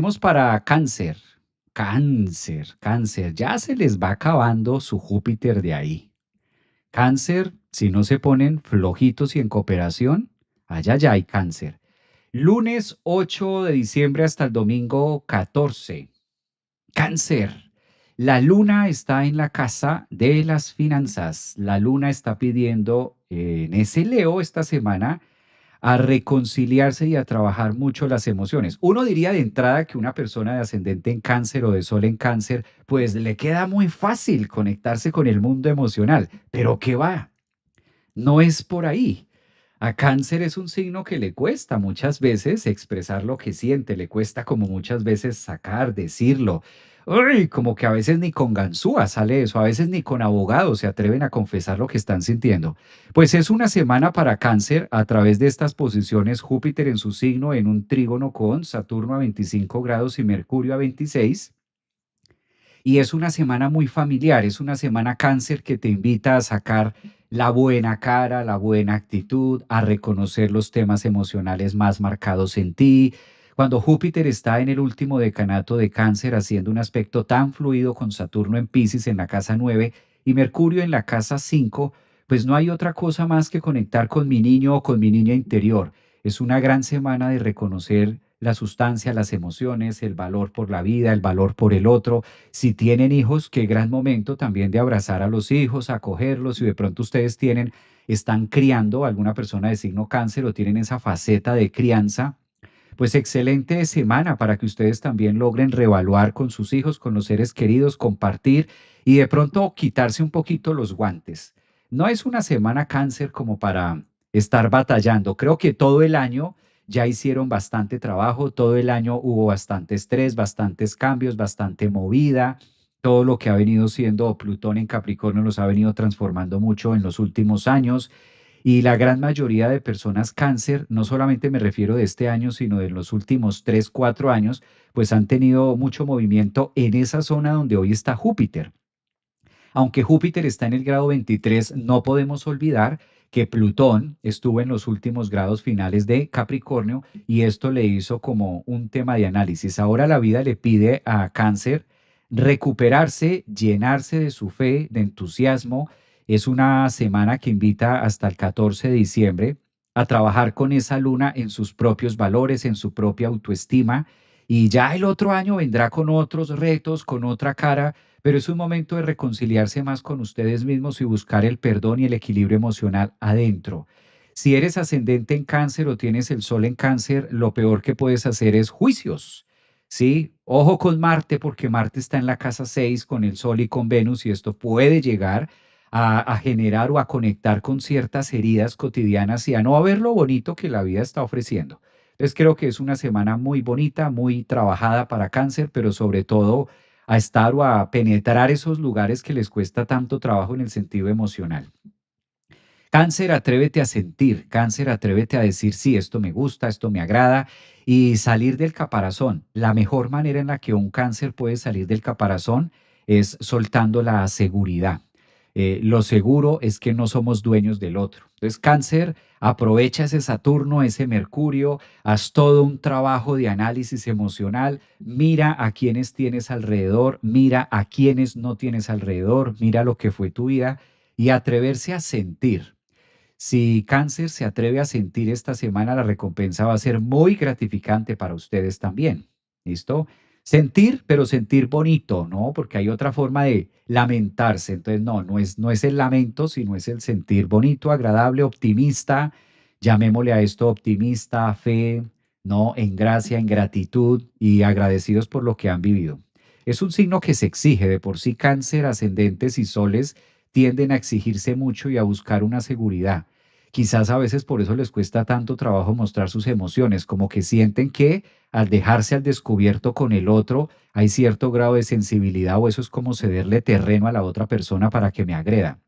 Vamos para cáncer. Cáncer. Ya se les va acabando su Júpiter de ahí. Cáncer, si no se ponen flojitos y en cooperación, allá ya hay cáncer. Lunes 8 de diciembre hasta el domingo 14. Cáncer. La luna está en la casa de las finanzas. La luna está pidiendo en ese Leo esta semana a reconciliarse y a trabajar mucho las emociones. Uno diría de entrada que una persona de ascendente en cáncer o de sol en cáncer, pues le queda muy fácil conectarse con el mundo emocional, pero ¿qué va? No es por ahí. A cáncer es un signo que le cuesta muchas veces expresar lo que siente, le cuesta como muchas veces sacar, decirlo. Uy, como que a veces ni con ganzúa sale eso, a veces ni con abogados se atreven a confesar lo que están sintiendo. Pues es una semana para cáncer a través de estas posiciones, Júpiter en su signo en un trígono con Saturno a 25 grados y Mercurio a 26. Y es una semana muy familiar, es una semana cáncer que te invita a sacar la buena cara, la buena actitud, a reconocer los temas emocionales más marcados en ti. Cuando Júpiter está en el último decanato de cáncer haciendo un aspecto tan fluido con Saturno en Pisces en la casa 9 y Mercurio en la casa 5, pues no hay otra cosa más que conectar con mi niño o con mi niña interior. Es una gran semana de reconocer la sustancia, las emociones, el valor por la vida, el valor por el otro. Si tienen hijos, qué gran momento también de abrazar a los hijos, acogerlos. Si de pronto ustedes están criando a alguna persona de signo cáncer o tienen esa faceta de crianza, pues excelente semana para que ustedes también logren reevaluar con sus hijos, con los seres queridos, compartir y de pronto quitarse un poquito los guantes. No es una semana cáncer como para estar batallando. Creo que todo el año ya hicieron bastante trabajo, todo el año hubo bastante estrés, bastantes cambios, bastante movida. Todo lo que ha venido siendo Plutón en Capricornio los ha venido transformando mucho en los últimos años. Y la gran mayoría de personas cáncer, no solamente me refiero de este año, sino de los últimos 3, 4 años, pues han tenido mucho movimiento en esa zona donde hoy está Júpiter. Aunque Júpiter está en el grado 23, no podemos olvidar que Plutón estuvo en los últimos grados finales de Capricornio y esto le hizo como un tema de análisis. Ahora la vida le pide a Cáncer recuperarse, llenarse de su fe, de entusiasmo. Es una semana que invita hasta el 14 de diciembre a trabajar con esa luna en sus propios valores, en su propia autoestima. Y ya el otro año vendrá con otros retos, con otra cara, pero es un momento de reconciliarse más con ustedes mismos y buscar el perdón y el equilibrio emocional adentro. Si eres ascendente en cáncer o tienes el sol en cáncer, lo peor que puedes hacer es juicios. ¿Sí? Ojo con Marte, porque Marte está en la casa 6 con el sol y con Venus y esto puede llegar a generar o a conectar con ciertas heridas cotidianas y a no ver lo bonito que la vida está ofreciendo. Entonces creo que es una semana muy bonita, muy trabajada para cáncer, pero sobre todo a estar o a penetrar esos lugares que les cuesta tanto trabajo en el sentido emocional. Cáncer, atrévete a sentir, cáncer, atrévete a decir, sí, esto me gusta, esto me agrada y salir del caparazón. La mejor manera en la que un cáncer puede salir del caparazón es soltando la seguridad. Lo seguro es que no somos dueños del otro. Entonces, cáncer, aprovecha ese Saturno, ese Mercurio, haz todo un trabajo de análisis emocional, mira a quienes tienes alrededor, mira a quienes no tienes alrededor, mira lo que fue tu vida y atreverse a sentir. Si cáncer se atreve a sentir esta semana, la recompensa va a ser muy gratificante para ustedes también. ¿Listo? Sentir, pero sentir bonito, ¿no? Porque hay otra forma de lamentarse. Entonces, no es el lamento, sino es el sentir bonito, agradable, optimista. Llamémosle a esto optimista, fe, ¿no? En gracia, en gratitud y agradecidos por lo que han vivido. Es un signo que se exige de por sí. Cáncer, ascendentes y soles tienden a exigirse mucho y a buscar una seguridad. Quizás a veces por eso les cuesta tanto trabajo mostrar sus emociones, como que sienten que al dejarse al descubierto con el otro hay cierto grado de sensibilidad o eso es como cederle terreno a la otra persona para que me agreda.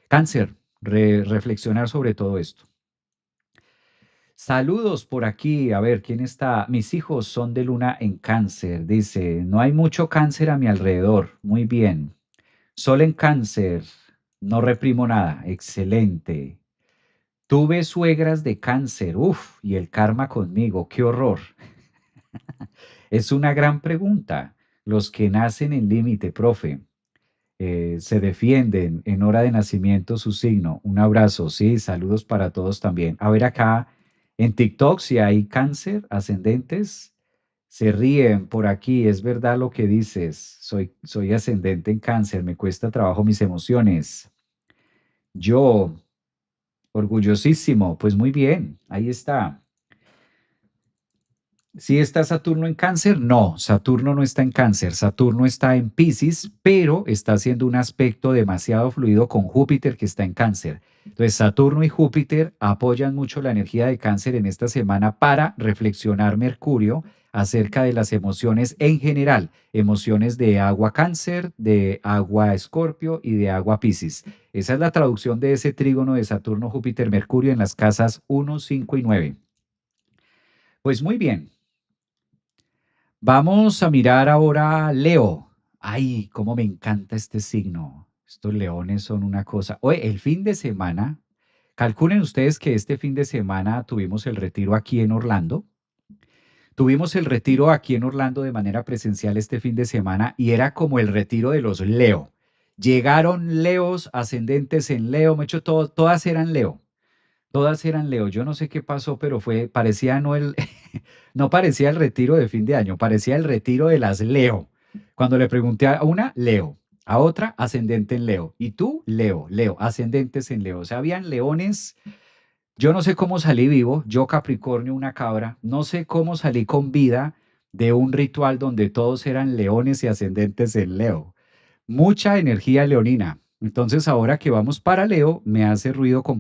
Cáncer, reflexionar sobre todo esto. Saludos por aquí. A ver, ¿quién está? Mis hijos son de luna en cáncer. Dice, no hay mucho cáncer a mi alrededor. Muy bien. Sol en cáncer. No reprimo nada. Excelente. Tuve suegras de cáncer, uf, y el karma conmigo, qué horror. Es una gran pregunta. Los que nacen en límite, profe, se defienden en hora de nacimiento su signo. Un abrazo, sí, saludos para todos también. A ver acá en TikTok si hay cáncer ascendentes. Se ríen por aquí, es verdad lo que dices. Soy ascendente en cáncer, me cuesta trabajo mis emociones. Yo, orgullosísimo, pues muy bien, ahí está. ¿Sí está Saturno en Cáncer? No, Saturno no está en Cáncer, Saturno está en Piscis, pero está haciendo un aspecto demasiado fluido con Júpiter que está en Cáncer. Entonces, Saturno y Júpiter apoyan mucho la energía de Cáncer en esta semana para reflexionar Mercurio acerca de las emociones en general, emociones de agua Cáncer, de agua Escorpio y de agua Piscis. Esa es la traducción de ese trígono de Saturno, Júpiter, Mercurio en las casas 1, 5 y 9. Pues muy bien. Vamos a mirar ahora Leo. Ay, cómo me encanta este signo. Estos leones son una cosa. Oye, el fin de semana, calculen ustedes que este fin de semana tuvimos el retiro aquí en Orlando. Tuvimos el retiro aquí en Orlando de manera presencial este fin de semana y era como el retiro de los Leo. Llegaron Leos, ascendentes en Leo, me hecho todo, todas eran Leo. Todas eran Leo. Yo no sé qué pasó, pero parecía no no parecía el retiro de fin de año, parecía el retiro de las Leo. Cuando le pregunté a una, Leo, a otra, ascendente en Leo. Y tú, Leo, Leo, ascendentes en Leo. O sea, habían leones. Yo no sé cómo salí vivo, yo Capricornio, una cabra, no sé cómo salí con vida de un ritual donde todos eran leones y ascendentes en Leo. Mucha energía leonina. Entonces, ahora que vamos para Leo, me hace ruido con